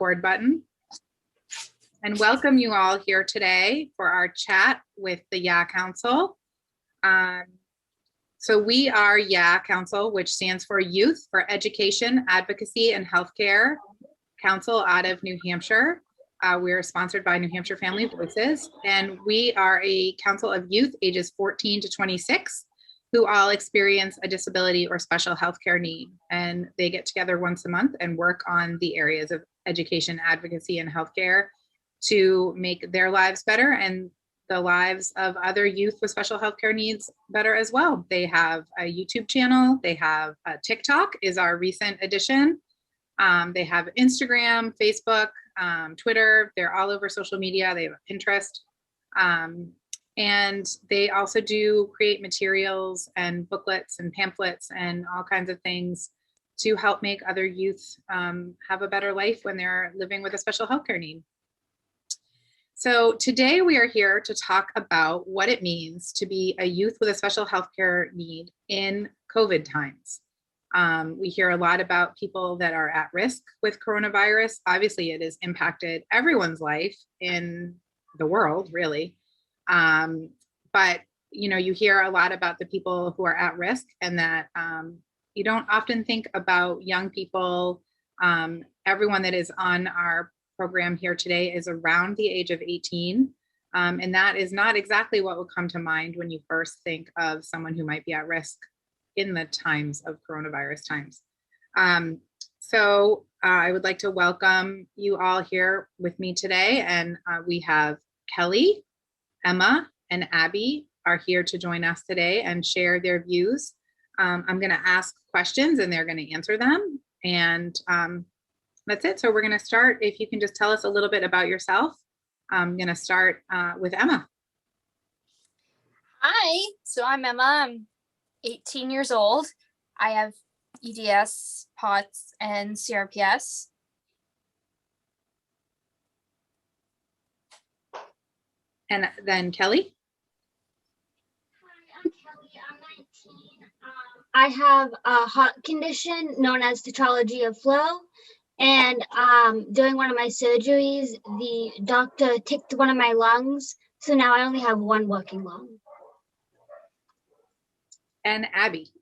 record button and welcome you all here today for our chat with the YA Council. So we are YA Council, which stands for Youth for Education, Advocacy, and Healthcare Council out of New Hampshire. We're sponsored by New Hampshire Family Voices, and we are a council of youth ages 14 to 26 who all experience a disability or special healthcare need. And they get together once a month and work on the areas of education, advocacy, and healthcare to make their lives better and the lives of other youth with special healthcare needs better as well. They have a YouTube channel. They have a TikTok is our recent addition. They have Instagram, Facebook, Twitter. They're all over social media. They have a Pinterest. And they also do create materials and booklets and pamphlets and all kinds of things to help make other youth have a better life when they're living with a special healthcare need. So today we are here to talk about what it means to be a youth with a special healthcare need in COVID times. We hear a lot about people that are at risk with coronavirus. Obviously, it has impacted everyone's life in the world, really. But you hear a lot about the people who are at risk, and that you don't often think about young people. Everyone that is on our program here today is around the age of 18. And that is not exactly what will come to mind when you first think of someone who might be at risk in the times of coronavirus times. So I would like to welcome you all here with me today. And we have Kelly, Emma, and Abby are here to join us today and share their views. I'm going to ask questions and they're going to answer them. And that's it. So we're going to start. If you can just tell us a little bit about yourself. I'm going to start with Emma. Hi, so I'm Emma. I'm 18 years old. I have EDS, POTS, and CRPS. And then Kelly. Hi, I'm Kelly. I'm 19. I have a heart condition known as tetralogy of flow. And during one of my surgeries, the doctor ticked one of my lungs. So now I only have one working lung. And Abby.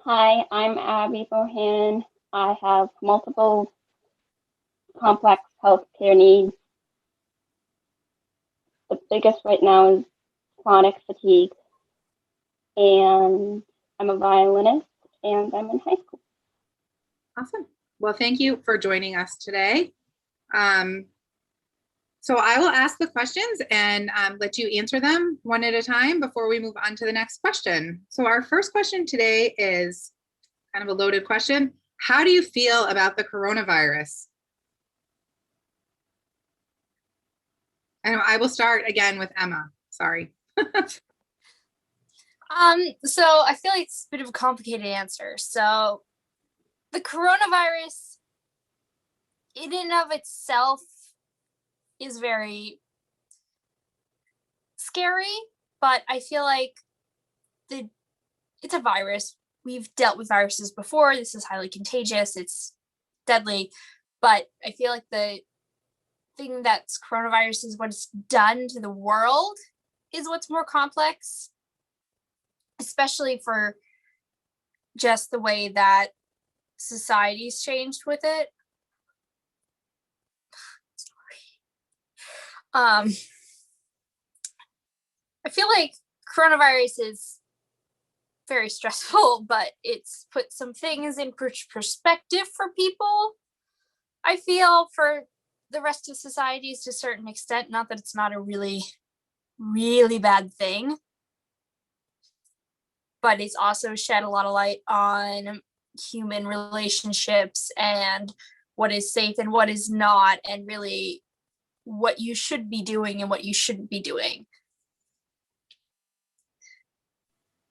Hi, I'm Abby Bohan. I have multiple complex healthcare needs. The biggest right now is chronic fatigue. And I'm a violinist and I'm in high school. Awesome. Well, thank you for joining us today. So I will ask the questions and let you answer them one at a time before we move on to the next question. So our first question today is kind of a loaded question. How do you feel about the coronavirus? And I will start again with Emma. Sorry. So I feel like it's a bit of a complicated answer. So the coronavirus in and of itself is very scary, but I feel like it's a virus. We've dealt with viruses before. This is highly contagious. It's deadly, but I feel like the thing that's coronavirus is what it's done to the world is what's more complex, especially for just the way that society's changed with it. I feel like coronavirus is very stressful, but it's put some things in perspective for people. I feel for the rest of societies to a certain extent, not that it's not a really, really bad thing, but it's also shed a lot of light on human relationships and what is safe and what is not, and really what you should be doing and what you shouldn't be doing.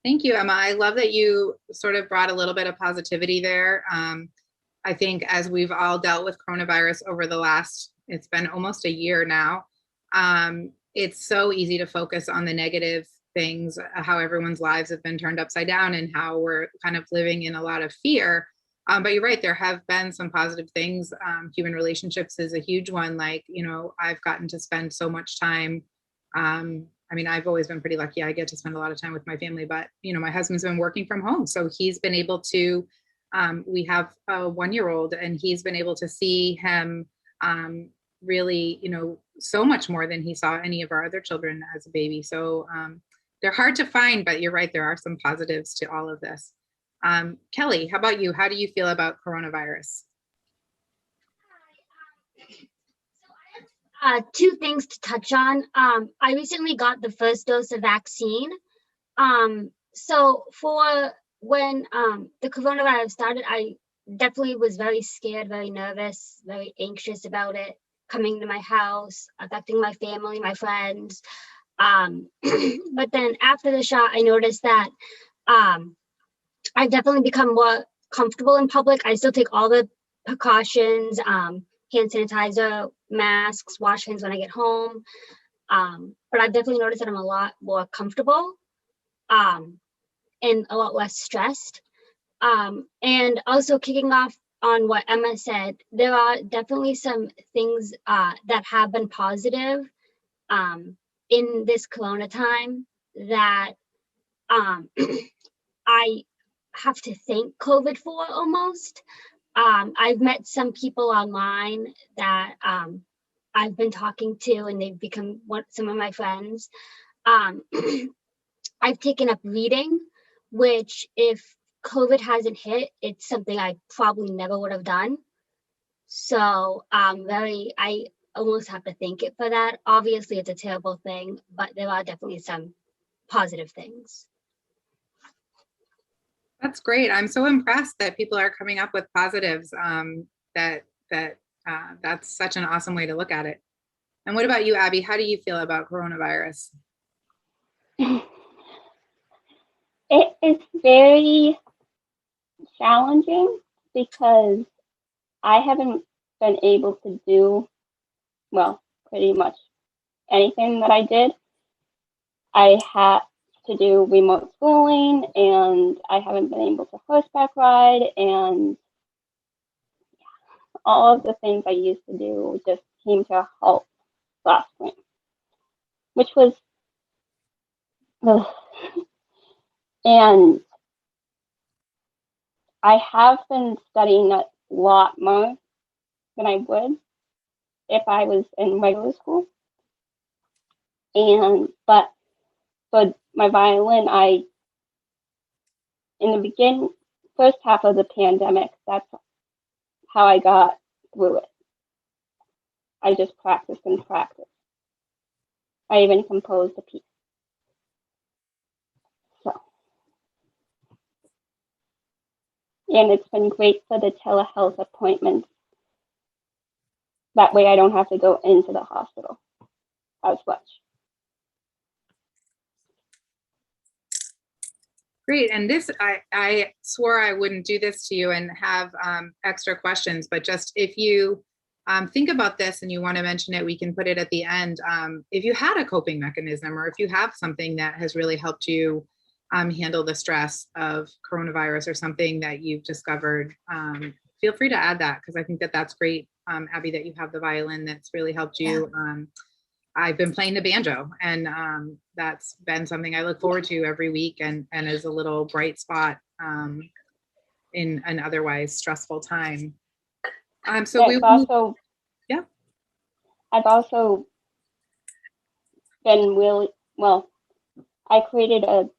Thank you, Emma. I love that you sort of brought a little bit of positivity there. I think as we've all dealt with coronavirus over the last, it's been almost a year now, it's so easy to focus on the negative things, how everyone's lives have been turned upside down and how we're kind of living in a lot of fear. But you're right, there have been some positive things. Human relationships is a huge one. Like, I've gotten to spend so much time. I mean, I've always been pretty lucky. I get to spend a lot of time with my family, but, my husband's been working from home. So he's been able to, we have a 1-year-old, and he's been able to see him really, so much more than he saw any of our other children as a baby. So they're hard to find, but you're right, there are some positives to all of this. Kelly, how about you? How do you feel about coronavirus? Two things to touch on. I recently got the first dose of vaccine. So for when the coronavirus started, I definitely was very scared, very nervous, very anxious about it coming to my house, affecting my family, my friends. But then after the shot, I noticed that I've definitely become more comfortable in public. I still take all the precautions, hand sanitizer, masks, wash hands when I get home. But I've definitely noticed that I'm a lot more comfortable and a lot less stressed. And also kicking off on what Emma said, there are definitely some things that have been positive in this Corona time that I have to thank COVID for almost. I've met some people online that I've been talking to, and they've become some of my friends. I've taken up reading, which if COVID hasn't hit, it's something I probably never would have done. So I almost have to thank it for that. Obviously, it's a terrible thing, but there are definitely some positive things. That's great. I'm so impressed that people are coming up with positives. That's such an awesome way to look at it. And what about you, Abby? How do you feel about coronavirus? It is very challenging because I haven't been able to do, well, pretty much anything that I did. I had to do remote schooling, and I haven't been able to horseback ride, and all of the things I used to do just came to a halt last spring, which was, and I have been studying a lot more than I would if I was in regular school. But for my violin, in the first half of the pandemic, that's how I got through it. I just practiced and practiced. I even composed a piece. And it's been great for the telehealth appointments. That way I don't have to go into the hospital as much. Great. And this, I swore I wouldn't do this to you and have extra questions, but just if you think about this and you want to mention it, we can put it at the end. If you had a coping mechanism, or if you have something that has really helped you handle the stress of coronavirus, or something that you've discovered, feel free to add that, because I think that that's great, Abby, that you have the violin that's really helped you. Yeah. I've been playing the banjo, and that's been something I look forward to every week, and is a little bright spot in an otherwise stressful time. So I've also been really, well, I created a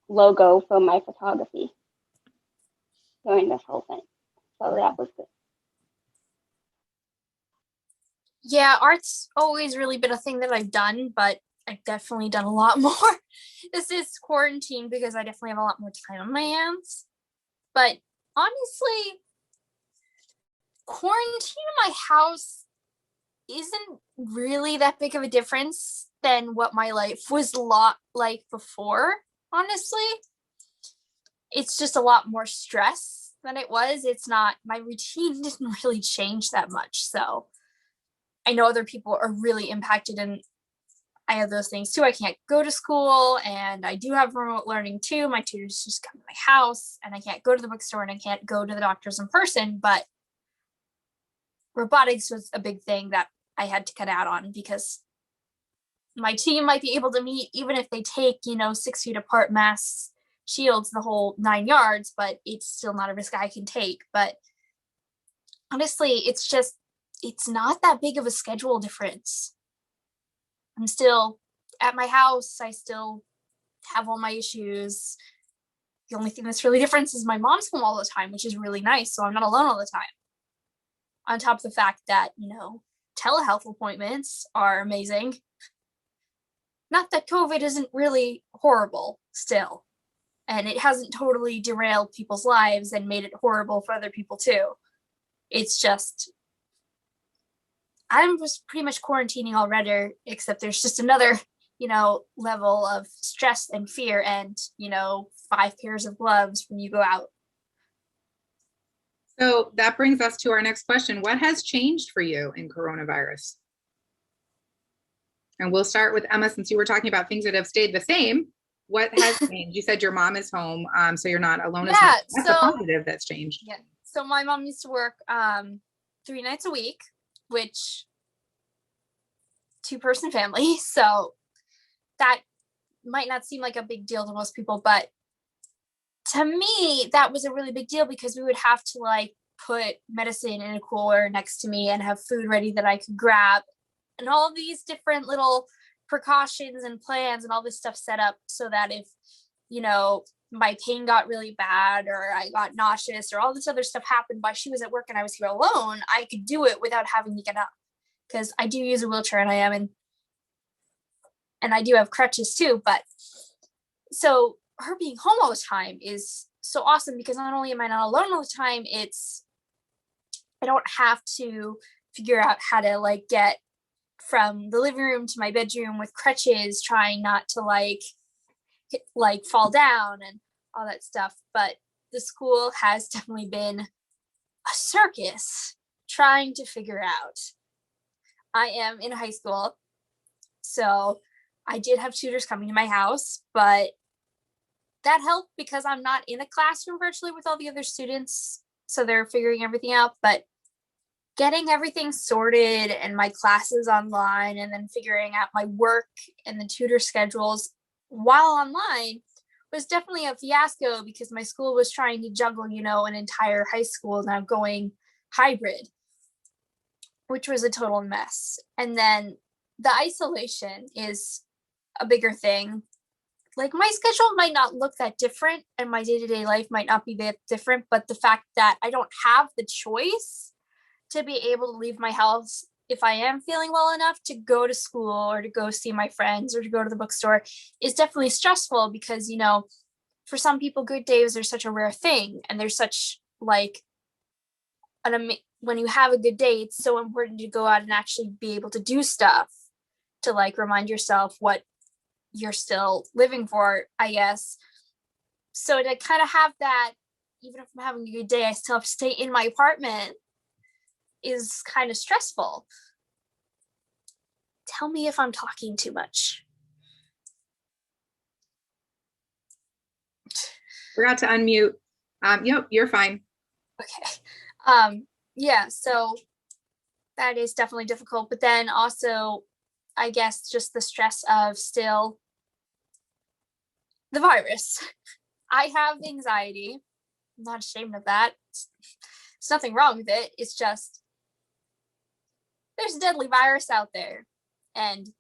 logo for my photography during this whole thing, so that was good. Yeah, art's always really been a thing that I've done, but I've definitely done a lot more. This is quarantine because I definitely have a lot more time on my hands. But honestly, quarantine in my house isn't really that big of a difference than what my life was a lot like before, honestly. It's just a lot more stress than it was. It's not, my routine didn't really change that much, so I know other people are really impacted, and I have those things too. I can't go to school, and I do have remote learning too. My tutors just come to my house, and I can't go to the bookstore, and I can't go to the doctors in person. But robotics was a big thing that I had to cut out on, because my team might be able to meet even if they take, 6 feet apart masks, shields, the whole 9 yards, but it's still not a risk I can take. But honestly, it's not that big of a schedule difference. I'm still at my house. I still have all my issues. The only thing that's really different is my mom's home all the time, which is really nice. So I'm not alone all the time. On top of the fact that, telehealth appointments are amazing. Not that COVID isn't really horrible still, and it hasn't totally derailed people's lives and made it horrible for other people too. It's just, I'm just pretty much quarantining already, except there's just another, level of stress and fear and, 5 pairs of gloves when you go out. So that brings us to our next question. What has changed for you in coronavirus? And we'll start with Emma, since you were talking about things that have stayed the same. What has changed? You said your mom is home, so you're not alone. Yeah, that's a positive that's changed. Yeah. So my mom used to work 3 nights a week, which 2-person family. So that might not seem like a big deal to most people, but to me, that was a really big deal, because we would have to put medicine in a cooler next to me and have food ready that I could grab, and all these different little precautions and plans and all this stuff set up so that if, my pain got really bad or I got nauseous or all this other stuff happened while she was at work and I was here alone, I could do it without having to get up, because I do use a wheelchair and I do have crutches too. But so her being home all the time is so awesome, because not only am I not alone all the time, I don't have to figure out how to get from the living room to my bedroom with crutches, trying not to fall down and all that stuff. But the school has definitely been a circus trying to figure out. I am in high school, so I did have tutors coming to my house, but that helped because I'm not in a classroom virtually with all the other students, so they're figuring everything out. But getting everything sorted and my classes online, and then figuring out my work and the tutor schedules while online, was definitely a fiasco, because my school was trying to juggle, an entire high school now going hybrid, which was a total mess. And then the isolation is a bigger thing. My schedule might not look that different and my day-to-day life might not be that different, but the fact that I don't have the choice to be able to leave my house if I am feeling well enough to go to school or to go see my friends or to go to the bookstore is definitely stressful, because, for some people, good days are such a rare thing. And there's such when you have a good day, it's so important to go out and actually be able to do stuff to remind yourself what you're still living for, I guess. So to kind of have that, even if I'm having a good day, I still have to stay in my apartment, is kind of stressful. Tell me if I'm talking too much. Forgot to unmute. Yep, you're fine. Okay. Yeah, so that is definitely difficult. But then also, I guess, just the stress of still the virus. I have anxiety. I'm not ashamed of that. There's nothing wrong with it. It's just, there's a deadly virus out there, and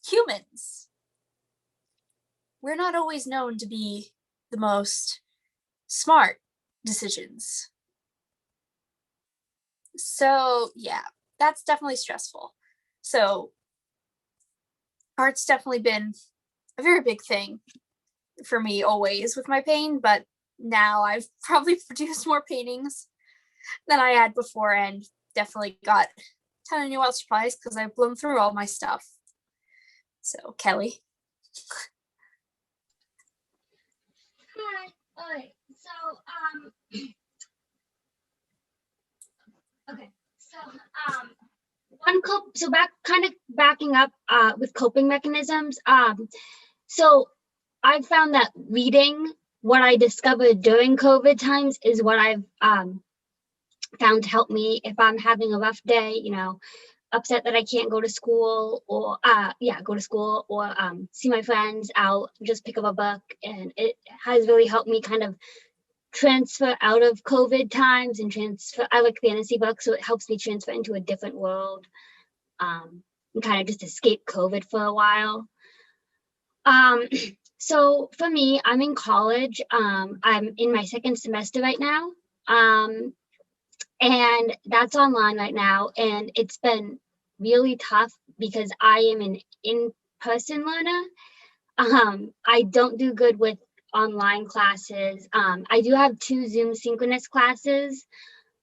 humans, we're not always known to be the most smart decisions. So yeah, that's definitely stressful. So art's definitely been a very big thing for me always with my pain, but now I've probably produced more paintings than I had before, and definitely got a ton of new art supplies because I've blown through all my stuff. So Kelly. Hi. All right. So backing up with coping mechanisms. So I've found that reading, what I discovered during COVID times, is what I've found to help me if I'm having a rough day, upset that I can't go to school or see my friends. I'll just pick up a book, and it has really helped me kind of transfer out of COVID times and transfer. I like fantasy books, so it helps me transfer into a different world, and kind of just escape COVID for a while. So for me, I'm in college. I'm in my second semester right now. And that's online right now. And it's been really tough because I am an in-person learner. I don't do good with online classes. I do have 2 Zoom synchronous classes,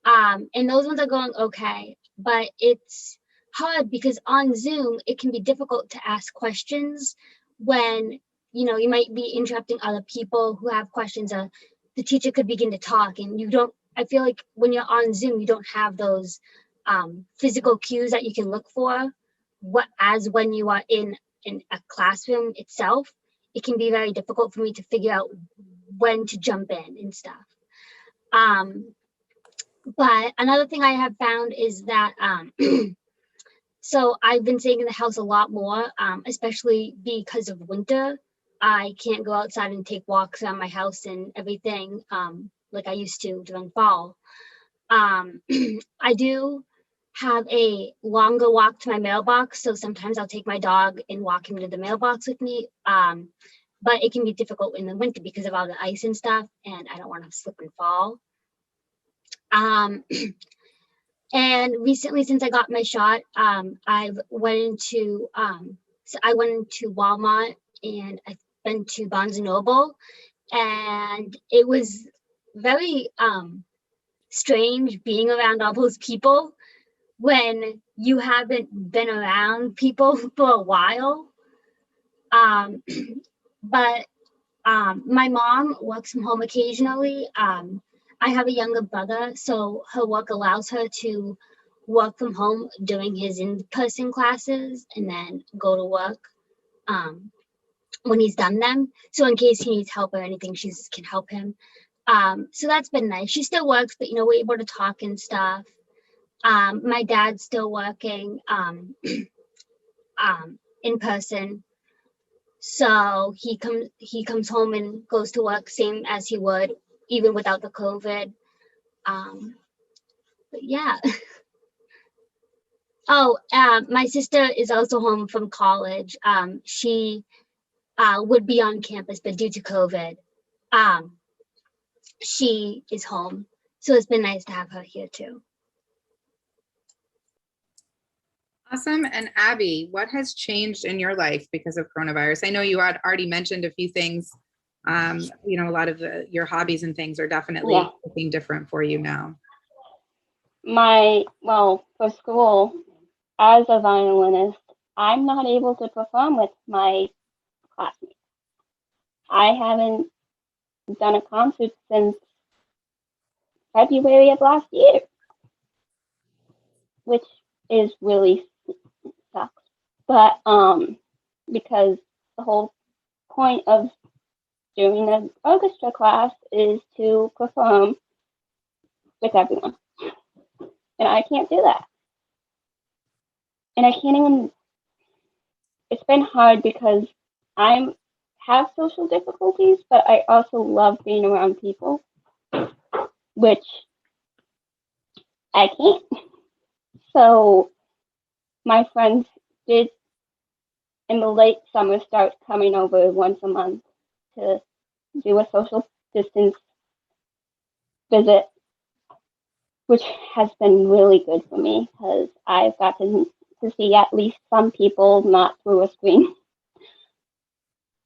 and those ones are going okay, but it's hard because on Zoom, it can be difficult to ask questions when, you might be interrupting other people who have questions. The teacher could begin to talk, and I feel like when you're on Zoom, you don't have those physical cues that you can look for. As when you are in a classroom itself, it can be very difficult for me to figure out when to jump in and stuff. But another thing I have found is that, so I've been staying in the house a lot more, especially because of winter. I can't go outside and take walks around my house and everything like I used to during fall. I do have a longer walk to my mailbox, so sometimes I'll take my dog and walk him to the mailbox with me. But it can be difficult in the winter because of all the ice and stuff, and I don't want to slip and fall. And recently, since I got my shot, I went into Walmart, and I've been to Barnes and Noble, and it was very strange being around all those people when you haven't been around people for a while. But my mom works from home occasionally. I have a younger brother, so her work allows her to work from home during his in-person classes and then go to work when he's done them. So in case he needs help or anything, she can help him. So that's been nice. She still works, but we're able to talk and stuff. My dad's still working in person. So he comes home and goes to work same as he would even without the COVID. But yeah. Oh, my sister is also home from college. She would be on campus, but due to COVID, she is home. So it's been nice to have her here too. Awesome. And Abby, what has changed in your life because of coronavirus? I know you had already mentioned a few things. A lot of your hobbies and things are definitely looking different for you now. For school, as a violinist, I'm not able to perform with my classmates. I haven't done a concert since February of last year, which is really sucks. But because the whole point of doing the orchestra class is to perform with everyone. And I can't do that. And I can't even, it's been hard because I have social difficulties, but I also love being around people, which I can't. So my friends did in the late summer start coming over once a month to do a social distance visit, which has been really good for me because I've gotten to see at least some people not through a screen.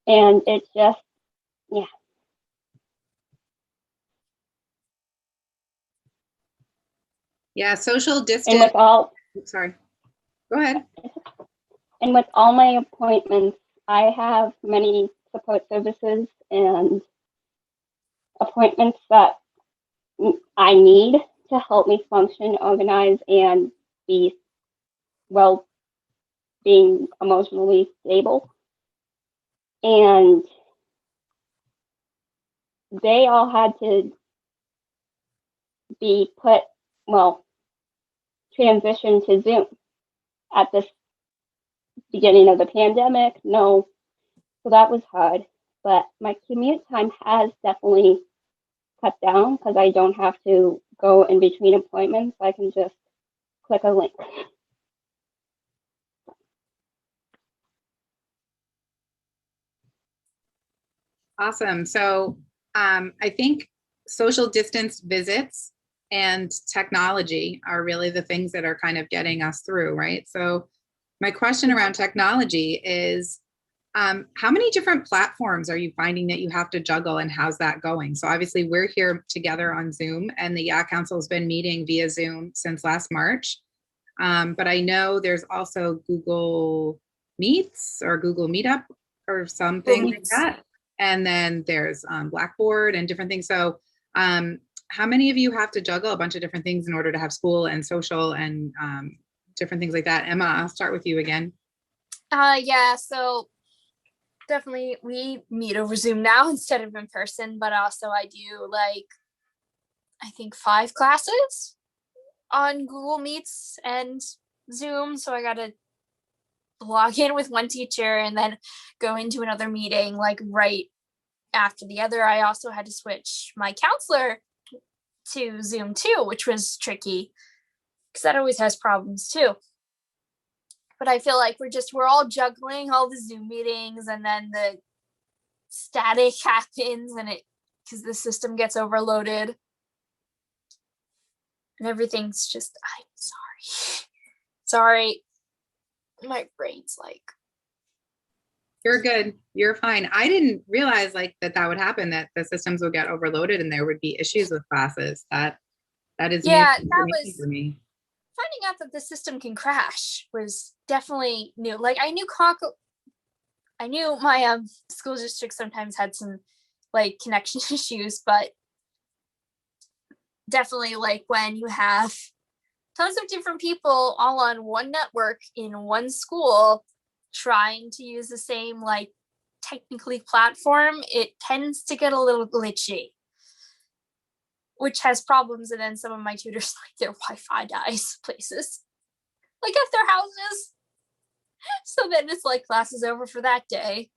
And it's just, yeah. Yeah, social distance. And with all, sorry, go ahead. And with all my appointments, I have many support services and appointments that I need to help me function, organize, and be well, being emotionally stable. And they all had to be transitioned to Zoom at the beginning of the pandemic. No, so that was hard. But my commute time has definitely cut down because I don't have to go in between appointments. I can just click a link. Awesome. So I think social distance visits and technology are really the things that are kind of getting us through, right? So my question around technology is, how many different platforms are you finding that you have to juggle, and how's that going? So obviously we're here together on Zoom, and the YAC Council has been meeting via Zoom since last March. But I know there's also Google Meets or Google Meetup or something like that. And then there's Blackboard and different things. So how many of you have to juggle a bunch of different things in order to have school and social and different things like that? Emma, I'll start with you again. Yeah, so definitely we meet over Zoom now instead of in person, but also I do like, I think 5 classes on Google Meets and Zoom. So I got to log in with one teacher and then go into another meeting like right after the other. I also had to switch my counselor to Zoom too, which was tricky because that always has problems too. But I feel like we're all juggling all the Zoom meetings, and then the static happens and it, because the system gets overloaded and everything's just, I'm sorry. My brain's like, you're good, you're fine. I didn't realize like that would happen, that the systems would get overloaded and there would be issues with classes. That is yeah, new that was for me. finding out that the system can crash was definitely new. Like I knew my school district sometimes had some like connection issues, but definitely like when you have tons of different people all on one network in one school trying to use the same like technically platform, it tends to get a little glitchy, which has problems. And then some of my tutors, like their Wi-Fi dies places, like at their houses. So then it's like class is over for that day,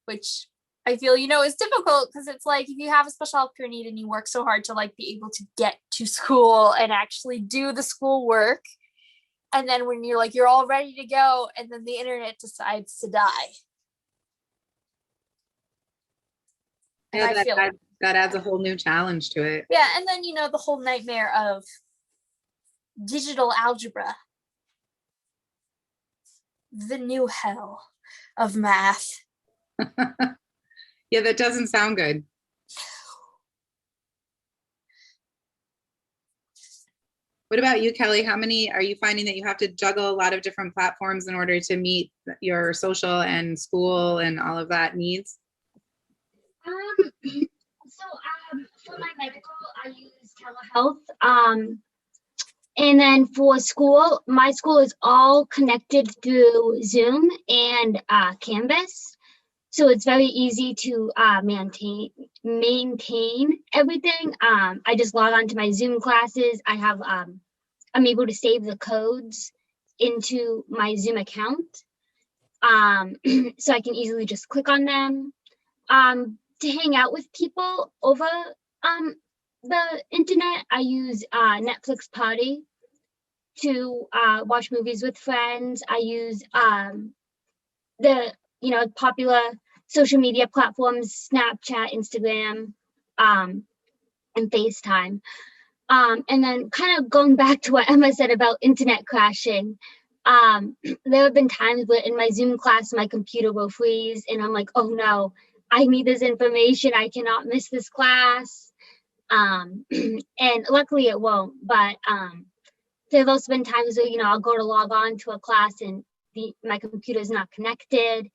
which I feel, is difficult because it's like if you have a special healthcare need and you work so hard to like be able to get to school and actually do the school work, and then when you're like, you're all ready to go, and then the internet decides to die. And Yeah, that adds a whole new challenge to it. Yeah, and then the whole nightmare of digital algebra, the new hell of math. Yeah, that doesn't sound good. What about you, Kelly? How many are you finding that you have to juggle a lot of different platforms in order to meet your social and school and all of that needs? For my medical, I use telehealth. And then for school, my school is all connected through Zoom and Canvas. So it's very easy to maintain everything. I just log on to my Zoom classes. I have I'm able to save the codes into my Zoom account, so I can easily just click on them. To hang out with people over the internet, I use Netflix Party to watch movies with friends. I use the popular social media platforms, Snapchat, Instagram, and FaceTime. And then kind of going back to what Emma said about internet crashing, there have been times where in my Zoom class, my computer will freeze and I'm like, oh no, I need this information. I cannot miss this class. And luckily it won't, but there have also been times where, I'll go to log on to a class and my computer is not connected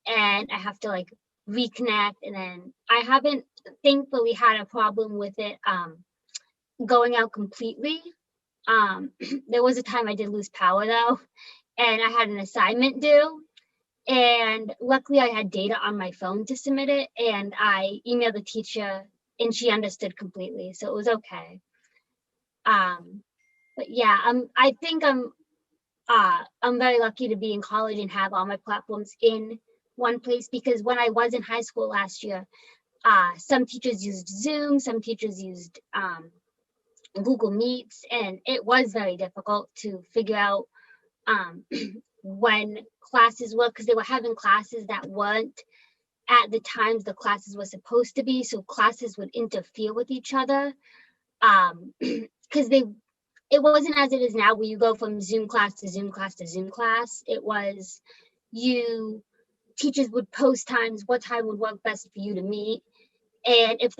and I have to like reconnect. And then I haven't thankfully had a problem with it going out completely. There was a time I did lose power though, and I had an assignment due. And luckily I had data on my phone to submit it, and I emailed the teacher and she understood completely. So it was okay. But yeah, I think I'm very lucky to be in college and have all my platforms in one place, because when I was in high school last year, some teachers used Zoom, some teachers used Google Meets, and it was very difficult to figure out when classes were, because they were having classes that weren't at the times the classes were supposed to be, so classes would interfere with each other, because it wasn't as it is now where you go from Zoom class to Zoom class to Zoom class. It was teachers would post times, what time would work best for you to meet. And if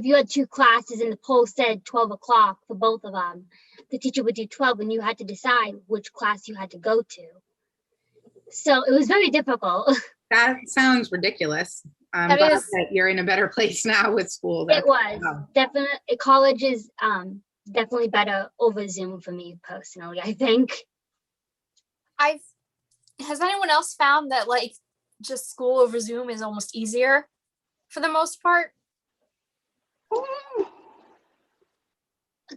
you had two classes and the poll said 12 o'clock for both of them, the teacher would do 12 and you had to decide which class you had to go to. So it was very difficult. That sounds ridiculous. That But is- that you're in a better place now with school. It was wow. definitely, college is definitely better over Zoom for me personally, I think. Has anyone else found that like just school over Zoom is almost easier for the most part?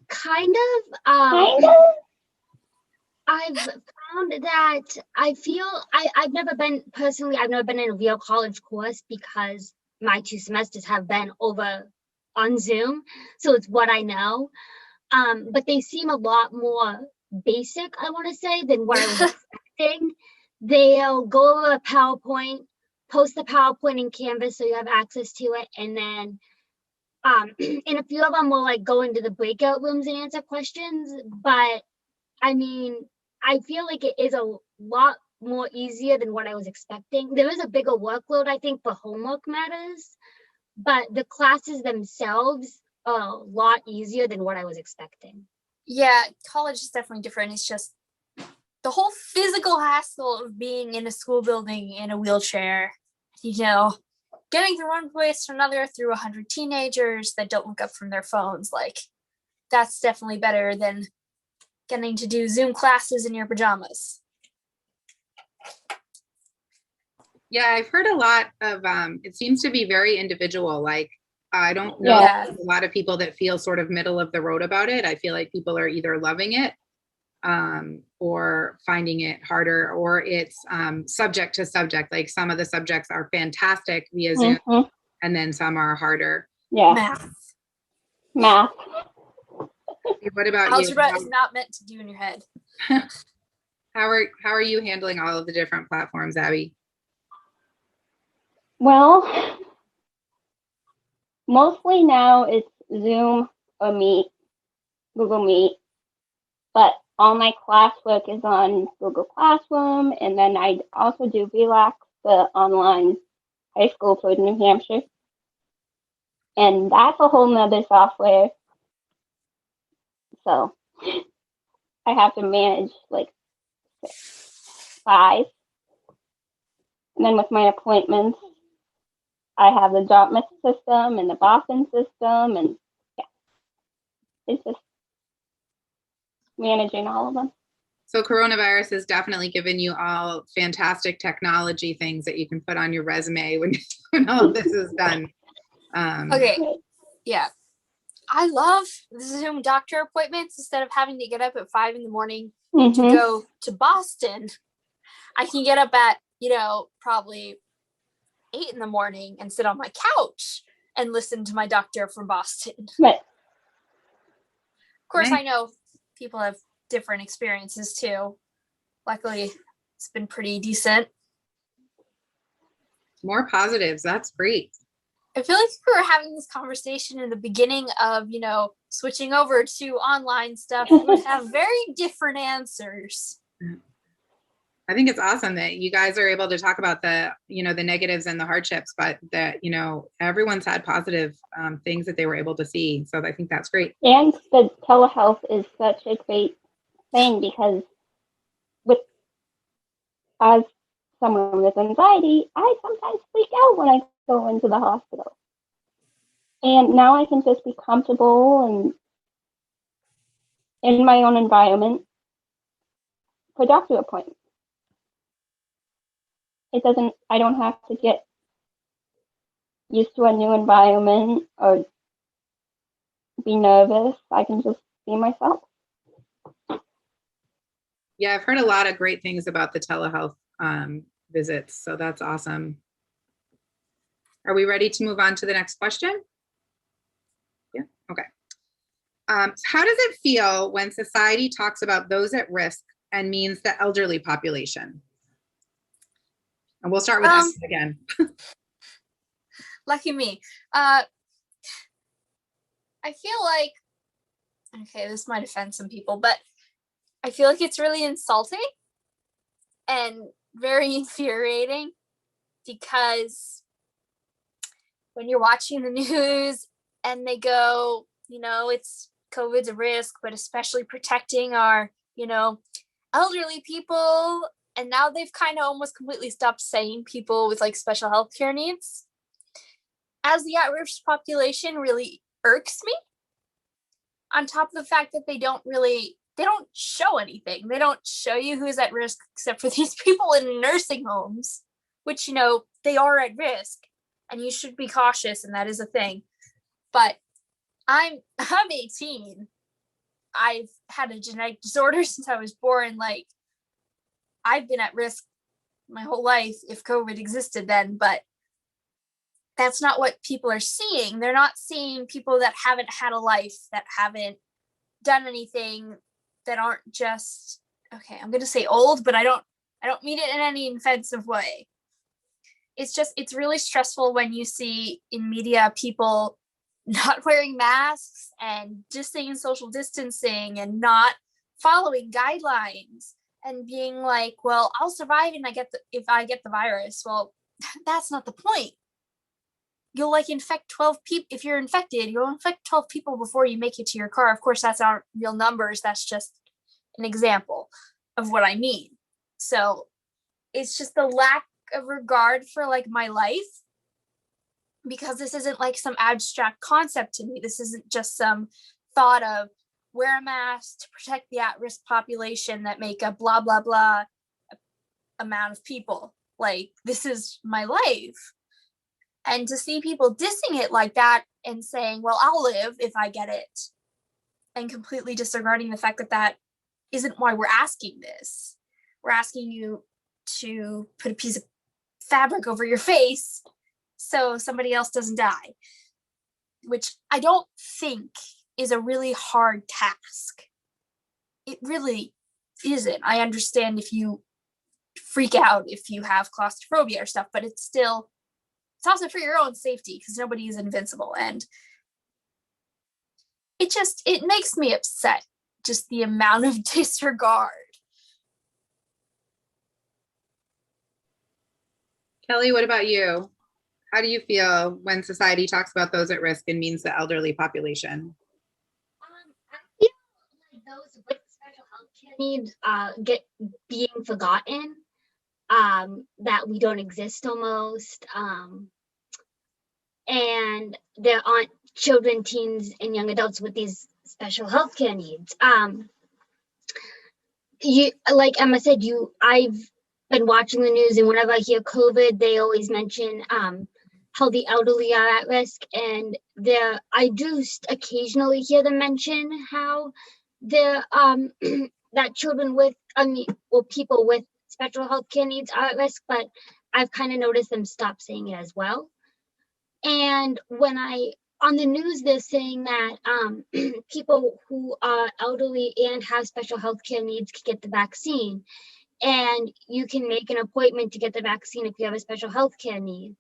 Kind of. Kind of. I've found that I've never been in a real college course because my 2 semesters have been over on Zoom. So it's what I know. But they seem a lot more basic, I want to say, than what I was expecting. They'll go over a PowerPoint, post the PowerPoint in Canvas so you have access to it, and then and a few of them will like go into the breakout rooms and answer questions. But I mean, I feel like it is a lot more easier than what I was expecting. There is a bigger workload, I think, for homework matters, but the classes themselves are a lot easier than what I was expecting. Yeah, college is definitely different. It's just the whole physical hassle of being in a school building in a wheelchair, getting from one place to another through 100 teenagers that don't look up from their phones. Like, that's definitely better than getting to do Zoom classes in your pajamas. Yeah, I've heard a lot of, it seems to be very individual. Like, I don't know Yeah. a lot of people that feel sort of middle of the road about it. I feel like people are either loving it or finding it harder, or it's subject to subject. Like some of the subjects are fantastic via Zoom, and then some are harder. Yeah. Math. What about Algebra you? is not meant to do in your head. How are you handling all of the different platforms, Abby? Well, mostly now it's Zoom or Meet, Google Meet, but all my classwork is on Google Classroom, and then I also do Relax, the online high school for New Hampshire, and that's a whole nother software. So I have to manage like 5, and then with my appointments, I have the Dartmouth system and the Boston system, and yeah, it's just managing all of them. So coronavirus has definitely given you all fantastic technology things that you can put on your resume when all of this is done. Okay. Yeah. I love the Zoom doctor appointments. Instead of having to get up at 5 a.m. to go to Boston, I can get up at, probably 8 a.m. and sit on my couch and listen to my doctor from Boston. Right. Of course, Right. I know people have different experiences too. Luckily, it's been pretty decent. More positives. That's great. I feel like if we were having this conversation in the beginning of, switching over to online stuff, we would have very different answers. I think it's awesome that you guys are able to talk about the negatives and the hardships, but that, everyone's had positive things that they were able to see. So I think that's great. And the telehealth is such a great thing because as someone with anxiety, I sometimes freak out when I go into the hospital. And now I can just be comfortable and in my own environment for doctor appointments. I don't have to get used to a new environment or be nervous. I can just be myself. Yeah, I've heard a lot of great things about the telehealth visits, so that's awesome. Are we ready to move on to the next question? Yeah, okay. How does it feel when society talks about those at risk and means the elderly population? And we'll start with us again. Lucky me. I feel like, okay, this might offend some people, but I feel like it's really insulting and very infuriating, because when you're watching the news and they go, it's COVID's a risk, but especially protecting our, elderly people. And now they've kind of almost completely stopped saying people with like special health care needs. As the at-risk population really irks me, on top of the fact that they don't show anything. They don't show you who's at risk except for these people in nursing homes, which, they are at risk and you should be cautious, and that is a thing. But I'm 18. I've had a genetic disorder since I was born. Like, I've been at risk my whole life if COVID existed then, but that's not what people are seeing. They're not seeing people that haven't had a life, that haven't done anything, that aren't just, okay, I'm going to say old, but I don't mean it in any offensive way. It's really stressful when you see in media people not wearing masks and just saying social distancing and not following guidelines and being like, well, I'll survive and if I get the virus. Well, that's not the point. You'll infect 12 people. If you're infected, you'll infect 12 people before you make it to your car. Of course, that's not real numbers. That's just an example of what I mean. So it's just the lack of regard for my life, because this isn't some abstract concept to me. This isn't just some thought of wear a mask to protect the at-risk population that make a blah, blah, blah amount of people. This is my life. And to see people dissing it like that and saying, well, I'll live if I get it, and completely disregarding the fact that that isn't why we're asking this. We're asking you to put a piece of fabric over your face so somebody else doesn't die, which I don't think is a really hard task. It really isn't. I understand if you freak out, if you have claustrophobia or stuff, but it's also for your own safety, because nobody is invincible. And it makes me upset, just the amount of disregard. Kelly, what about you? How do you feel when society talks about those at risk and means the elderly population? I feel like those with special health care needs get being forgotten, that we don't exist almost. And there aren't children, teens, and young adults with these special health care needs. Like Emma said, I've been watching the news, and whenever I hear COVID, they always mention how the elderly are at risk. And I do occasionally hear them mention how that children people with special health care needs are at risk, but I've kind of noticed them stop saying it as well. And when on the news, they're saying that people who are elderly and have special health care needs can get the vaccine. And you can make an appointment to get the vaccine if you have a special health care need.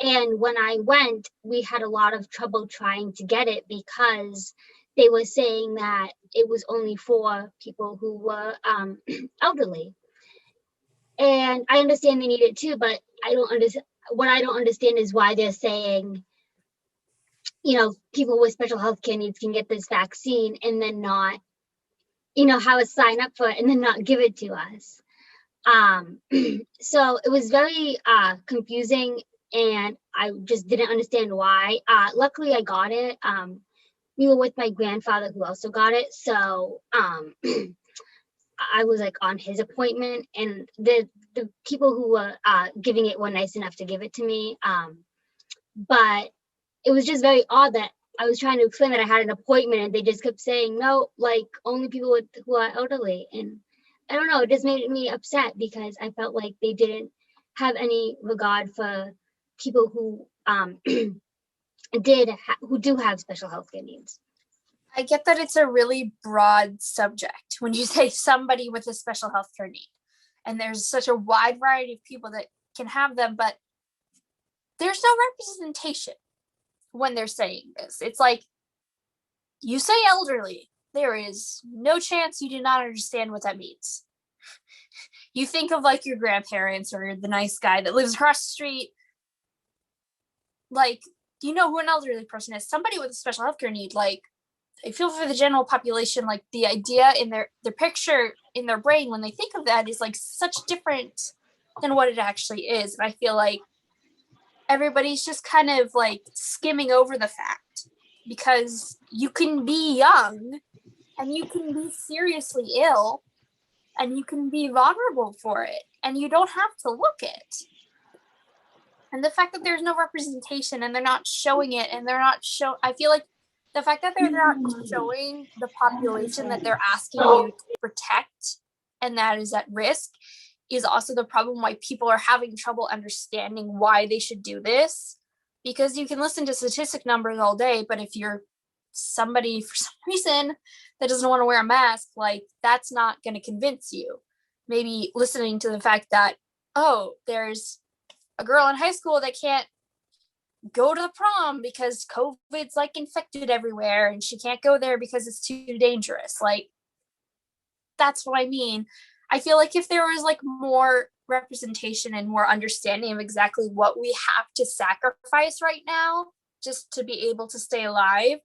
And when I went, we had a lot of trouble trying to get it, because they were saying that it was only for people who were elderly. And I understand they need it too, but I don't understand. What I don't understand is why they're saying, people with special health care needs can get this vaccine and then not, have us sign up for it and then not give it to us. So it was very confusing, and I just didn't understand why. Luckily I got it. we were with my grandfather who also got it. So I was like on his appointment, and the people who were giving it were nice enough to give it to me. But it was just very odd that I was trying to explain that I had an appointment and they just kept saying no, like only people who are elderly. And I don't know, it just made me upset because I felt like they didn't have any regard for people who who do have special healthcare needs. I get that it's a really broad subject when you say somebody with a special healthcare need, and there's such a wide variety of people that can have them, but there's no representation when they're saying this. It's like, you say elderly, there is no chance you do not understand what that means. You think of like your grandparents or the nice guy that lives across the street. Like, you know who an elderly person is. Somebody with a special healthcare need, like, I feel for the general population, like the idea in their picture in their brain when they think of that is like such different than what it actually is. And I feel like everybody's just kind of like skimming over the fact, because you can be young and you can be seriously ill and you can be vulnerable for it, and you don't have to look it. And the fact that there's no representation and they're not showing it, and they're not I feel like the fact that they're not showing the population that they're asking you to protect and that is at risk is also the problem why people are having trouble understanding why they should do this. Because you can listen to statistic numbers all day, but if you're somebody for some reason that doesn't want to wear a mask, like, that's not going to convince you. Maybe listening to the fact that, oh, there's a girl in high school that can't go to the prom because COVID's like infected everywhere and she can't go there because it's too dangerous. Like, that's what I mean. I feel like if there was like more representation and more understanding of exactly what we have to sacrifice right now just to be able to stay alive,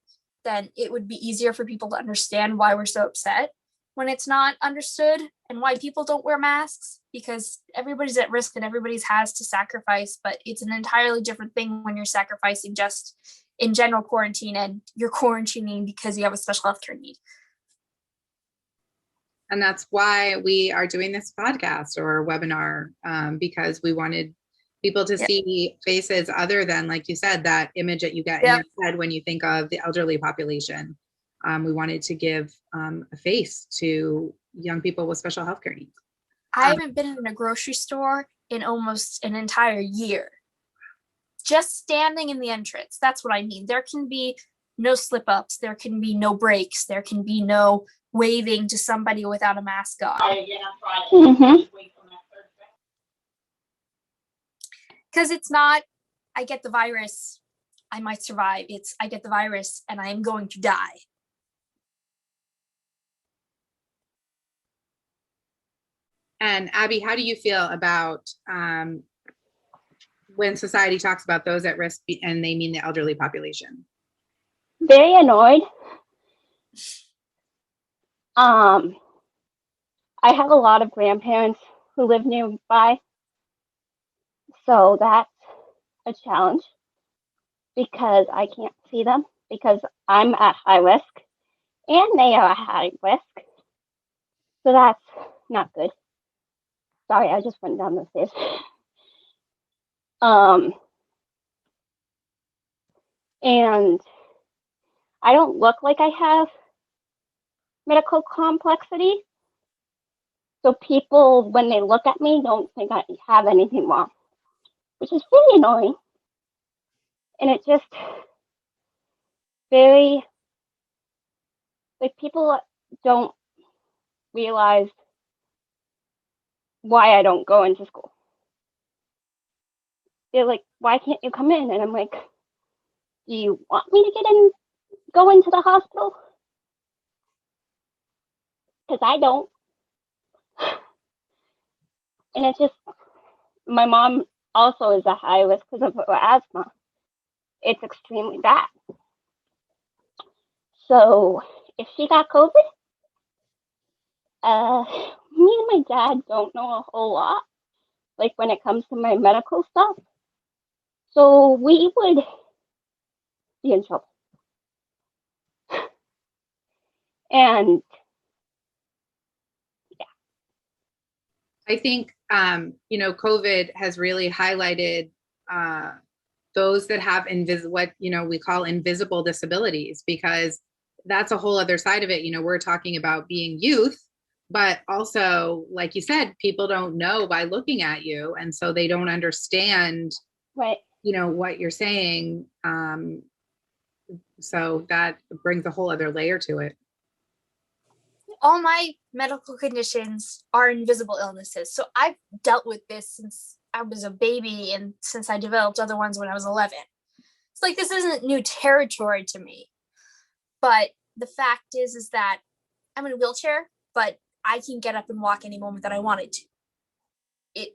then it would be easier for people to understand why we're so upset when it's not understood, and why people don't wear masks, because everybody's at risk and everybody's has to sacrifice. But it's an entirely different thing when you're sacrificing just in general quarantine and you're quarantining because you have a special healthcare need. And that's why we are doing this podcast or webinar, because we wanted people to see faces other than, like you said, that image that you get in your head when you think of the elderly population. We wanted to give a face to young people with special healthcare needs. I haven't been in a grocery store in almost an entire year. Just standing in the entrance, that's what I mean. There can be no slip ups, there can be no breaks, there can be no waving to somebody without a mask on. Because it's not, I get the virus, I might survive. It's, I get the virus and I am going to die. And Abby, how do you feel about when society talks about those at risk and they mean the elderly population? Very annoyed. I have a lot of grandparents who live nearby, so that's a challenge because I can't see them because I'm at high risk and they are at high risk. So that's not good. Sorry, I just went down the stairs. And I don't look like I have medical complexity. So people, when they look at me, don't think I have anything wrong, which is really annoying. And it just very, like, people don't realize why I don't go into school. They're like, why can't you come in? And I'm like, do you want me to go into the hospital? Because I don't. And it's just, my mom also is at high risk because of her asthma. It's extremely bad. So if she got COVID, me and my dad don't know a whole lot, like when it comes to my medical stuff. So we would be in trouble. And I think, COVID has really highlighted those that have what, we call invisible disabilities, because that's a whole other side of it. We're talking about being youth, but also, like you said, people don't know by looking at you. And so they don't understand, right. What you're saying. So that brings a whole other layer to it. All my medical conditions are invisible illnesses. So I've dealt with this since I was a baby and since I developed other ones when I was 11. It's like, this isn't new territory to me. But the fact is that I'm in a wheelchair, but I can get up and walk any moment that I wanted to. It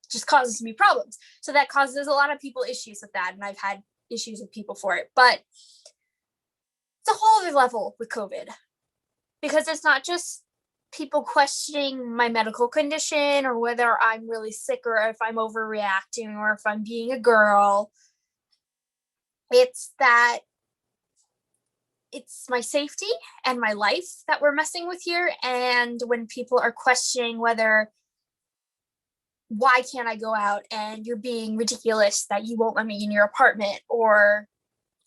just causes me problems. So that causes a lot of people issues with that. And I've had issues with people for it. But it's a whole other level with COVID. Because it's not just people questioning my medical condition or whether I'm really sick or if I'm overreacting or if I'm being a girl. It's that it's my safety and my life that we're messing with here. And when people are questioning why can't I go out, and you're being ridiculous that you won't let me in your apartment, or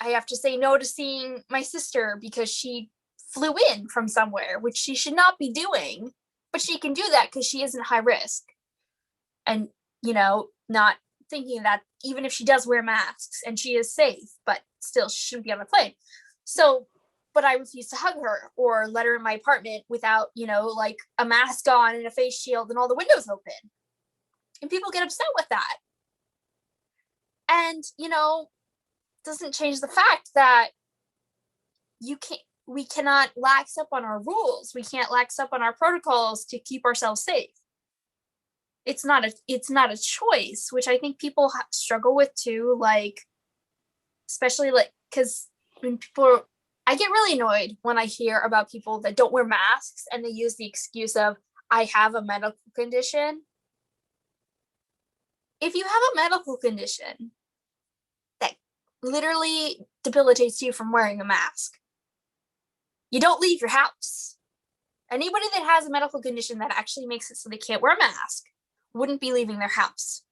I have to say no to seeing my sister because she flew in from somewhere, which she should not be doing, but she can do that because she isn't high risk. And, not thinking that even if she does wear masks and she is safe, but still she shouldn't be on a plane. So, but I refuse to hug her or let her in my apartment without, like a mask on and a face shield and all the windows open. And people get upset with that. And, doesn't change the fact that we cannot lax up on our rules. We can't lax up on our protocols to keep ourselves safe. It's not a choice, which I think people struggle with too. Like, especially because when I get really annoyed when I hear about people that don't wear masks and they use the excuse of, I have a medical condition. If you have a medical condition that literally debilitates you from wearing a mask, you don't leave your house. Anybody that has a medical condition that actually makes it so they can't wear a mask wouldn't be leaving their house.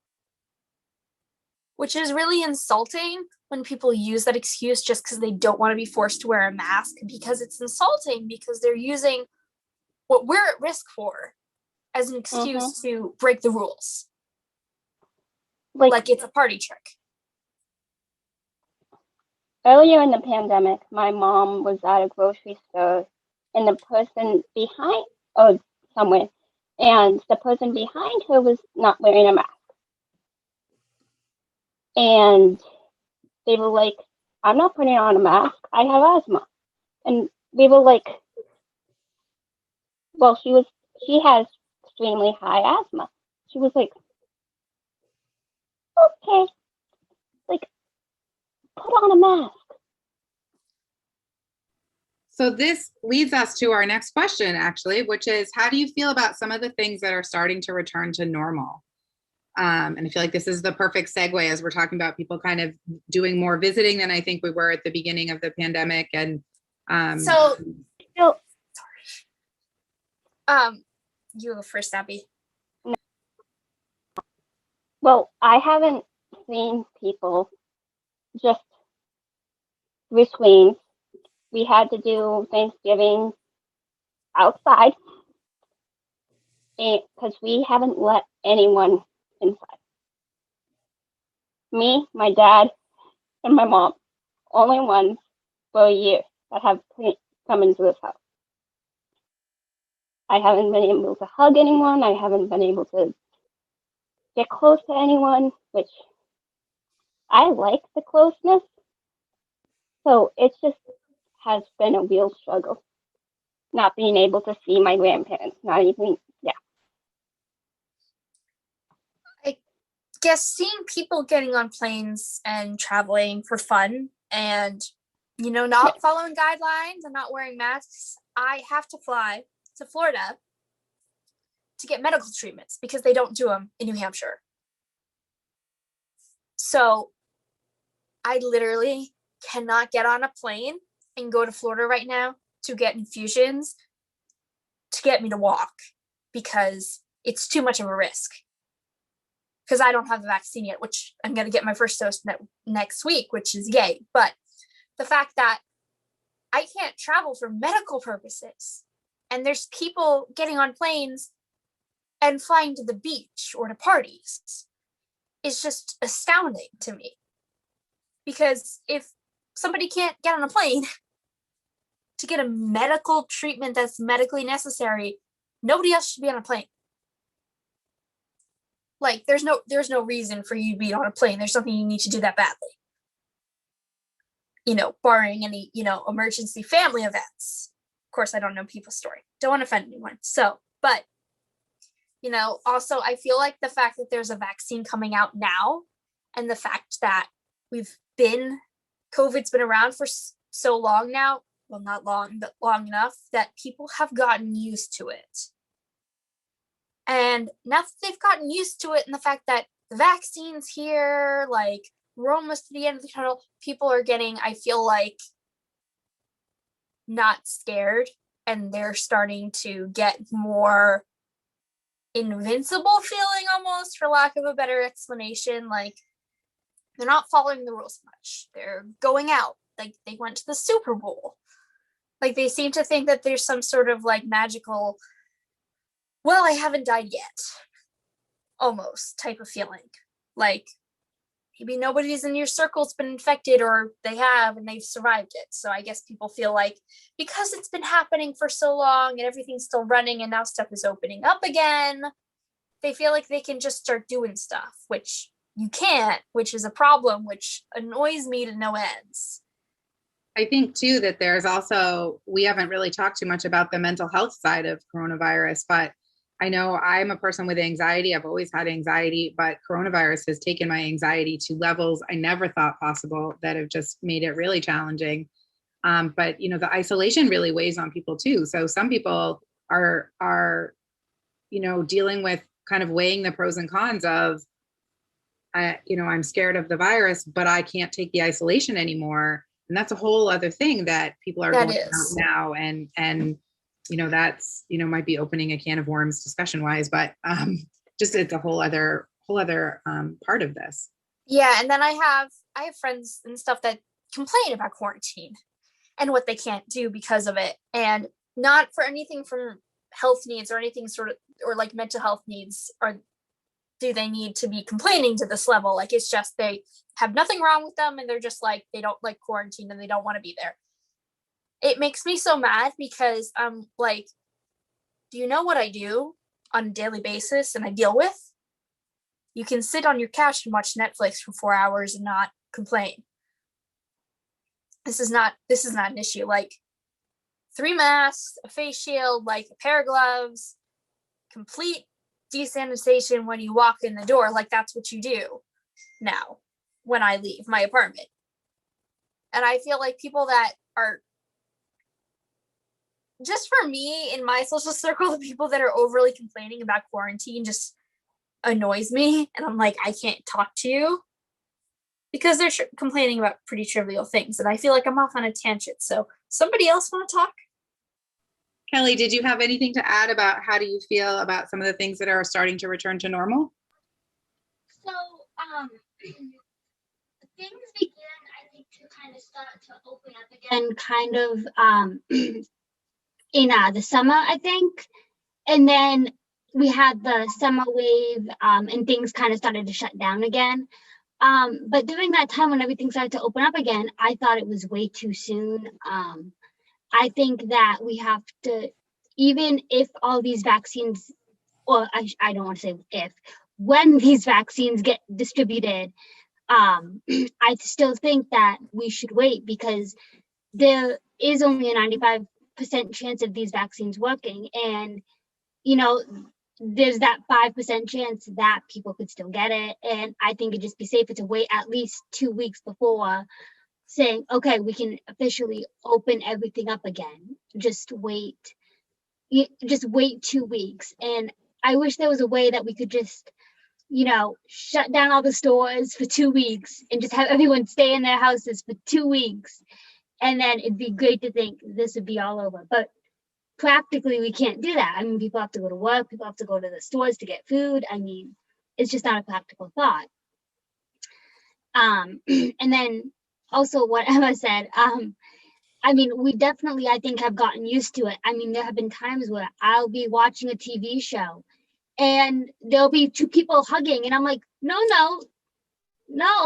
Which is really insulting when people use that excuse just because they don't want to be forced to wear a mask, because it's insulting because they're using what we're at risk for as an excuse to break the rules. Like it's a party trick. Earlier in the pandemic, my mom was at a grocery store and the person behind, somewhere, and the person behind her was not wearing a mask. And they were like, I'm not putting on a mask. I have asthma. And we were like, well, she has extremely high asthma. She was like, okay, like, put on a mask. So this leads us to our next question, actually, which is, how do you feel about some of the things that are starting to return to normal? And I feel like this is the perfect segue as we're talking about people kind of doing more visiting than I think we were at the beginning of the pandemic. And you go first, Abby. Well, I haven't seen people just between. We had to do Thanksgiving outside because we haven't let anyone inside. Me, my dad, and my mom, only ones for a year that have come into this house. I haven't been able to hug anyone. I haven't been able to get close to anyone, which I like the closeness. So it just has been a real struggle not being able to see my grandparents, not even, I guess seeing people getting on planes and traveling for fun and, not following guidelines and not wearing masks. I have to fly to Florida to get medical treatments because they don't do them in New Hampshire. So I literally cannot get on a plane and go to Florida right now to get infusions to get me to walk because it's too much of a risk. Because I don't have the vaccine yet, which I'm going to get my first dose next week, which is yay. But the fact that I can't travel for medical purposes, and there's people getting on planes and flying to the beach or to parties, is just astounding to me. Because if somebody can't get on a plane to get a medical treatment that's medically necessary, nobody else should be on a plane. Like, there's no reason for you to be on a plane. There's something you need to do that badly. You know, barring any, you know, emergency family events. Of course, I don't know people's story. Don't want to offend anyone. So, but, you know, also I feel like the fact that there's a vaccine coming out now and the fact that COVID's been around for so long now, well, not long, but long enough that people have gotten used to it. And now that they've gotten used to it and the fact that the vaccine's here, like, we're almost to the end of the tunnel, people are getting, I feel like, not scared, and they're starting to get more invincible feeling, almost, for lack of a better explanation. Like, they're not following the rules much. They're going out. Like, they went to the Super Bowl. Like, they seem to think that there's some sort of, like, magical, well, I haven't died yet, almost, type of feeling. Like, maybe nobody's in your circle's been infected, or they have and they've survived it. So I guess people feel like because it's been happening for so long and everything's still running and now stuff is opening up again, they feel like they can just start doing stuff, which you can't, which is a problem, which annoys me to no ends. I think too that there's also, we haven't really talked too much about the mental health side of coronavirus, but I know I'm a person with anxiety. I've always had anxiety, but coronavirus has taken my anxiety to levels I never thought possible that have just made it really challenging. But, you know, the isolation really weighs on people too. So some people are, you know, dealing with kind of weighing the pros and cons of, you know, I'm scared of the virus, but I can't take the isolation anymore. And that's a whole other thing that people are going through now. And, you know, that's, you know, might be opening a can of worms discussion wise, but just it's a whole other part of this. Yeah. And then I have friends and stuff that complain about quarantine and what they can't do because of it. And not for anything from health needs or anything sort of, or like mental health needs, or do they need to be complaining to this level? Like, it's just, they have nothing wrong with them and they're just like, they don't like quarantine and they don't want to be there. It makes me so mad because I'm like, do you know what I do on a daily basis and I deal with? You can sit on your couch and watch Netflix for 4 hours and not complain. This is not an issue. Like, 3 masks, a face shield, like a pair of gloves, complete desanitization when you walk in the door. Like, that's what you do now when I leave my apartment. And I feel like people that are, just for me in my social circle, the people that are overly complaining about quarantine just annoys me. And I'm like, I can't talk to you because they're complaining about pretty trivial things. And I feel like I'm off on a tangent. So somebody else want to talk? Kelly, did you have anything to add about how do you feel about some of the things that are starting to return to normal? So things began, I think, to kind of start to open up again, kind of in the summer, I think. And then we had the summer wave and things kind of started to shut down again. But during that time when everything started to open up again, I thought it was way too soon. I think that we have to, even if all these vaccines, or I don't want to say if, when these vaccines get distributed, I still think that we should wait because there is only a 95% chance of these vaccines working. And, you know, there's that 5% chance that people could still get it. And I think it'd just be safer to wait at least 2 weeks before saying, okay, we can officially open everything up again. Just wait 2 weeks. And I wish there was a way that we could just, you know, shut down all the stores for 2 weeks and just have everyone stay in their houses for 2 weeks and then it'd be great to think this would be all over. But practically, we can't do that. I mean, people have to go to work, people have to go to the stores to get food. I mean, it's just not a practical thought. And then also what Emma said, I mean, we definitely, I think, have gotten used to it. I mean, there have been times where I'll be watching a TV show and there'll be two people hugging, and I'm like, no,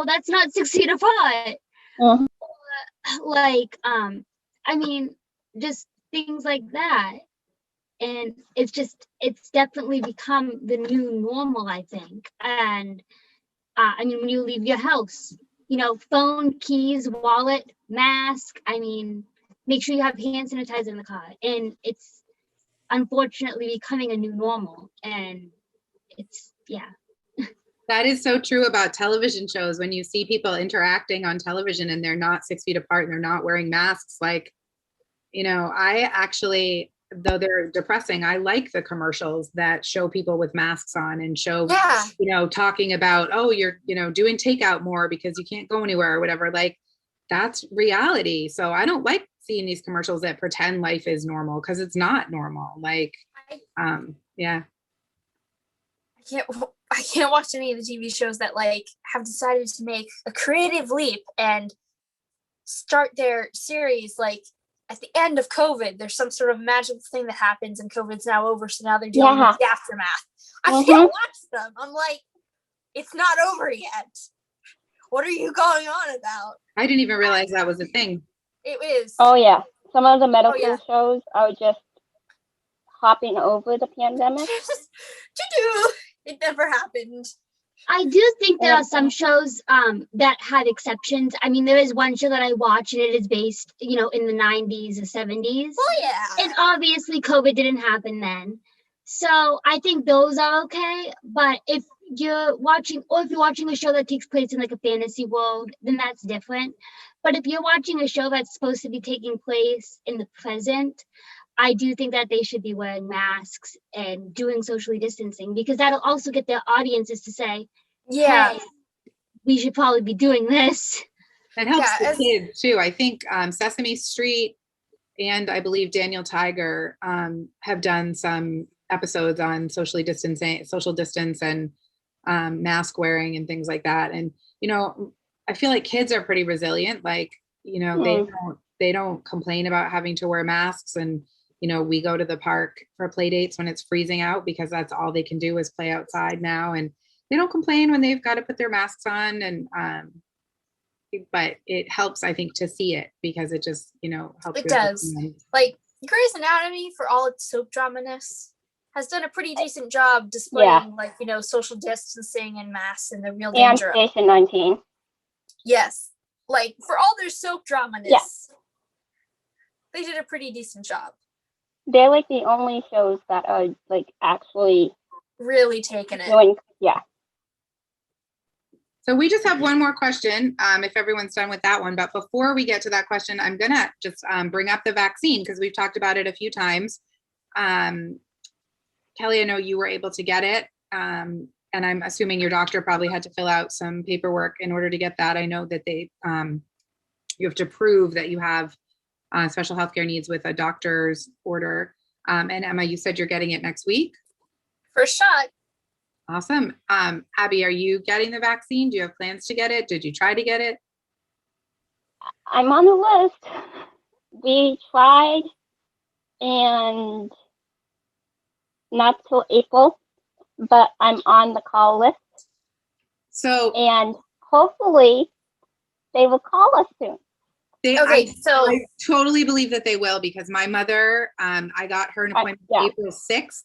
that's not 6 feet apart. Mhm. Like, I mean, just things like that. And it's definitely become the new normal, I think. And I mean, when you leave your house, phone, keys, wallet, mask, I mean, make sure you have hand sanitizer in the car. And it's unfortunately becoming a new normal. And yeah. That is so true about television shows. When you see people interacting on television and they're not 6 feet apart and they're not wearing masks, like, I actually, though they're depressing, I like the commercials that show people with masks on and show, talking about, oh, you're, doing takeout more because you can't go anywhere or whatever. Like, that's reality. So I don't like seeing these commercials that pretend life is normal, because it's not normal. Like, yeah. I can't watch any of the TV shows that like have decided to make a creative leap and start their series like at the end of COVID. There's some sort of magical thing that happens and COVID's now over, so now they're dealing with the aftermath. I can't watch them. I'm like, it's not over yet. What are you going on about? I didn't even realize that was a thing. It is. Oh yeah, some of the medical shows are just hopping over the pandemic. It never happened. I do think there are some shows that have exceptions. I mean, there is one show that I watch and it is based, in the 90s or 70s. Oh yeah. And obviously COVID didn't happen then. So I think those are okay. But if you're watching a show that takes place in like a fantasy world, then that's different. But if you're watching a show that's supposed to be taking place in the present, I do think that they should be wearing masks and doing socially distancing, because that'll also get their audiences to say, hey, we should probably be doing this. That helps the kids too. I think Sesame Street and I believe Daniel Tiger have done some episodes on social distance and mask wearing and things like that. And, I feel like kids are pretty resilient. Like, they don't complain about having to wear masks. And, we go to the park for play dates when it's freezing out, because that's all they can do is play outside now. And they don't complain when they've got to put their masks on. And, but it helps, I think, to see it, because it just, helps. It does. Like Grey's Anatomy, for all its soap drama-ness, has done a pretty decent job displaying social distancing and masks and the real danger. And Station 19. Yes. Like, for all their soap drama-ness, they did a pretty decent job. They're like the only shows that are like actually really taking it. So we just have one more question, if everyone's done with that one. But before we get to that question, I'm going to just bring up the vaccine, because we've talked about it a few times. Kelly, I know you were able to get it. And I'm assuming your doctor probably had to fill out some paperwork in order to get that. I know that you have to prove that you have special healthcare needs with a doctor's order. And Emma, you said you're getting it next week? First shot. Awesome. Abby, are you getting the vaccine? Do you have plans to get it? Did you try to get it? I'm on the list. We tried, and not till April, but I'm on the call list. So, and hopefully they will call us soon. I totally believe that they will, because my mother, I got her an appointment April 6th,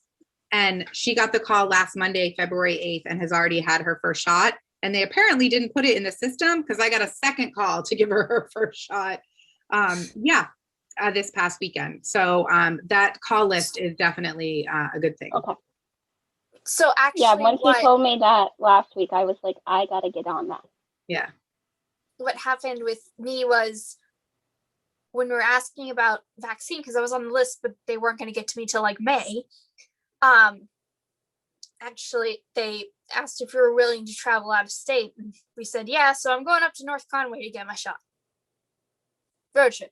and she got the call last Monday, February 8th, and has already had her first shot. And they apparently didn't put it in the system, because I got a second call to give her first shot. This past weekend. So that call list is definitely a good thing. Okay. So actually, when she told me that last week, I was like, I got to get on that. Yeah. What happened with me was, when we were asking about vaccine, because I was on the list, but they weren't going to get to me till like May. Actually, they asked if we were willing to travel out of state. And we said, yeah. So I'm going up to North Conway to get my shot. Road trip.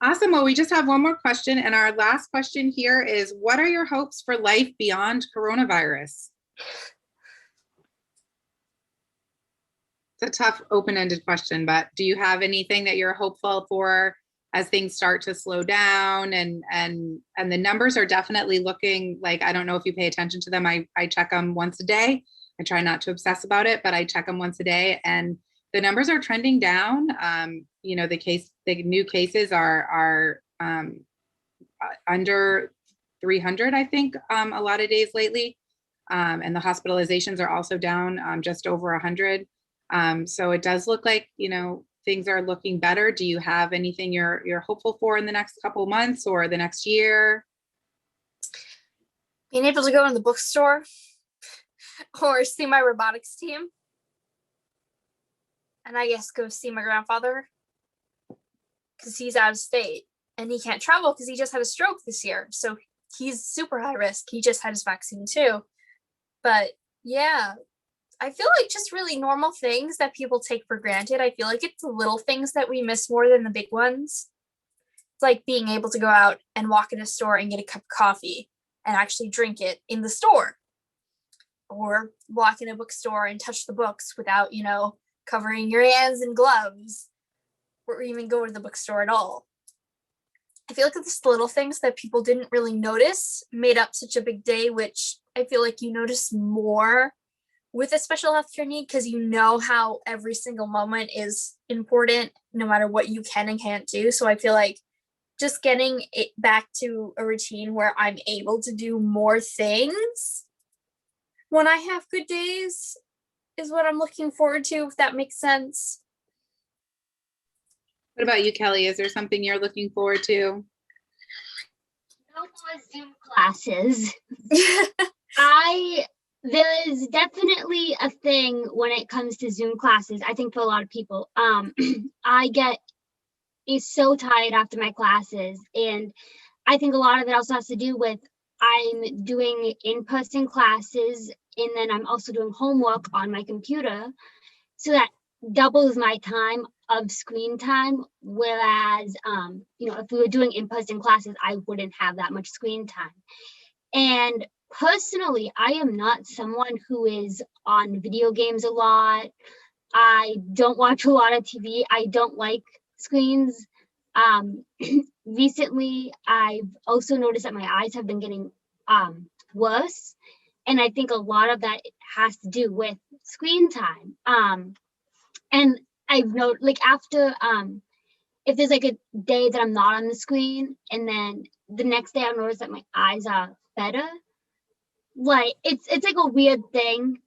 Awesome. Well, we just have one more question. And our last question here is, what are your hopes for life beyond coronavirus? It's a tough open-ended question, but do you have anything that you're hopeful for as things start to slow down? And the numbers are definitely looking like, I don't know if you pay attention to them. I check them once a day. I try not to obsess about it, but I check them once a day, and the numbers are trending down. You know, the new cases are under 300, I think, a lot of days lately. And the hospitalizations are also down just over 100. So it does look like, you know, things are looking better. Do you have anything you're hopeful for in the next couple of months or the next year? Being able to go in the bookstore or see my robotics team. And I guess go see my grandfather because he's out of state and he can't travel because he just had a stroke this year. So he's super high risk. He just had his vaccine too. But yeah, I feel like just really normal things that people take for granted. I feel like it's the little things that we miss more than the big ones. It's like being able to go out and walk in a store and get a cup of coffee and actually drink it in the store. Or walk in a bookstore and touch the books without, you know, covering your hands in gloves, or even go to the bookstore at all. I feel like it's the little things that people didn't really notice made up such a big day, which I feel like you notice more with a special healthcare need because you know how every single moment is important no matter what you can and can't do. So I feel like just getting it back to a routine where I'm able to do more things when I have good days is what I'm looking forward to, if that makes sense. What about you, Kelly? Is there something you're looking forward to? No more Zoom classes. There is definitely a thing when it comes to Zoom classes. I think for a lot of people, I get so tired after my classes, and I think a lot of it also has to do with I'm doing in-person classes, and then I'm also doing homework on my computer, so that doubles my time of screen time. Whereas, you know, if we were doing in-person classes, I wouldn't have that much screen time. And personally, I am not someone who is on video games a lot. I don't watch a lot of TV. I don't like screens. Recently, I've also noticed that my eyes have been getting worse. And I think a lot of that has to do with screen time. And I've noticed, like, after, if there's like a day that I'm not on the screen, and then the next day I've noticed that my eyes are better. Like, it's like a weird thing.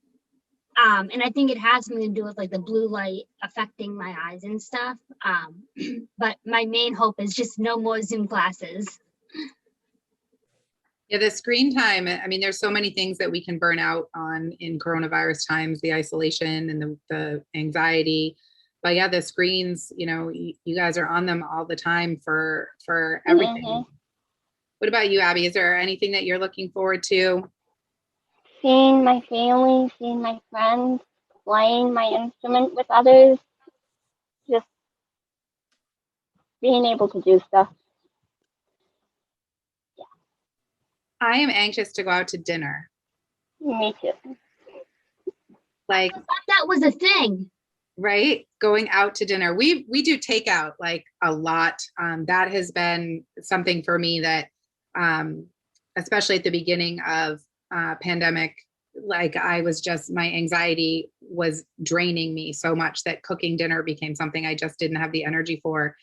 And I think it has something to do with like the blue light affecting my eyes and stuff. But my main hope is just no more Zoom classes. Yeah, the screen time, I mean, there's so many things that we can burn out on in coronavirus times, the isolation and the anxiety. But yeah, the screens, you know, you guys are on them all the time for everything. Mm-hmm. What about you, Abby? Is there anything that you're looking forward to? Seeing my family, seeing my friends, playing my instrument with others, just being able to do stuff. I am anxious to go out to dinner. Me too. Like, I thought that was a thing. Right? Going out to dinner. We do takeout like a lot. That has been something for me that, especially at the beginning of pandemic, like I was just, my anxiety was draining me so much that cooking dinner became something I just didn't have the energy for.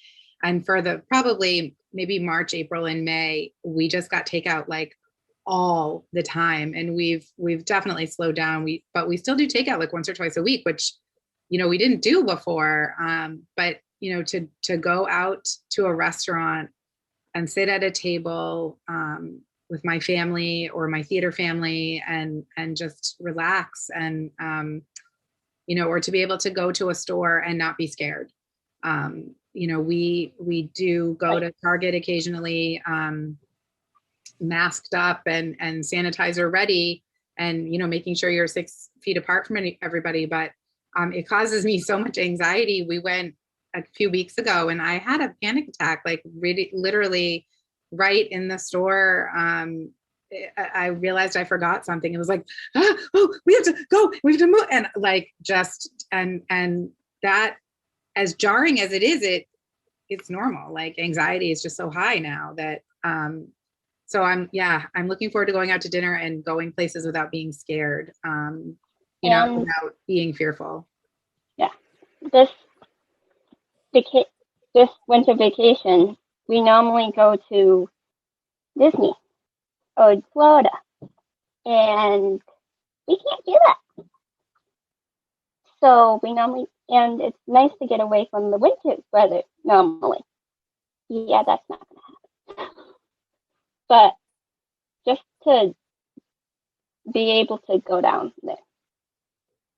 And for the probably maybe March, April, and May, we just got takeout like all the time. And we've definitely slowed down. But we still do takeout like once or twice a week, which, you know, we didn't do before. But, you know, to go out to a restaurant and sit at a table with my family or my theater family and just relax and, you know, or to be able to go to a store and not be scared. You know, we do go to Target occasionally, masked up and sanitizer ready, and, you know, making sure you're 6 feet apart from everybody. But it causes me so much anxiety. We went a few weeks ago and I had a panic attack, like really, literally right in the store. I realized I forgot something. It was like, oh, we have to go, we have to move. And like, just, and that, as jarring as it is, it's normal. Like anxiety is just so high now that, so I'm looking forward to going out to dinner and going places without being scared, without being fearful. Yeah. This winter vacation, we normally go to Disney or Florida, and we can't do that. So and it's nice to get away from the winter weather normally. Yeah, that's not going to happen. But just to be able to go down there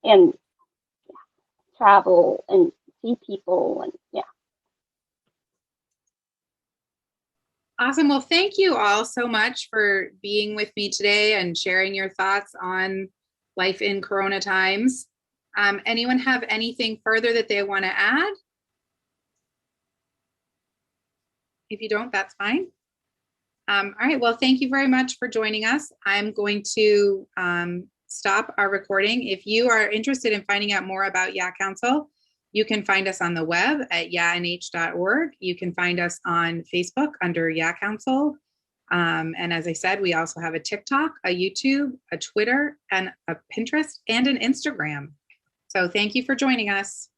and travel and see people and Awesome. Well, thank you all so much for being with me today and sharing your thoughts on life in Corona times. Anyone have anything further that they want to add? If you don't, that's fine. All right. Well, thank you very much for joining us. I'm going to stop our recording. If you are interested in finding out more about YA Council, you can find us on the web at yaanh.org. You can find us on Facebook under YA Council. And as I said, we also have a TikTok, a YouTube, a Twitter, and a Pinterest, and an Instagram. So thank you for joining us.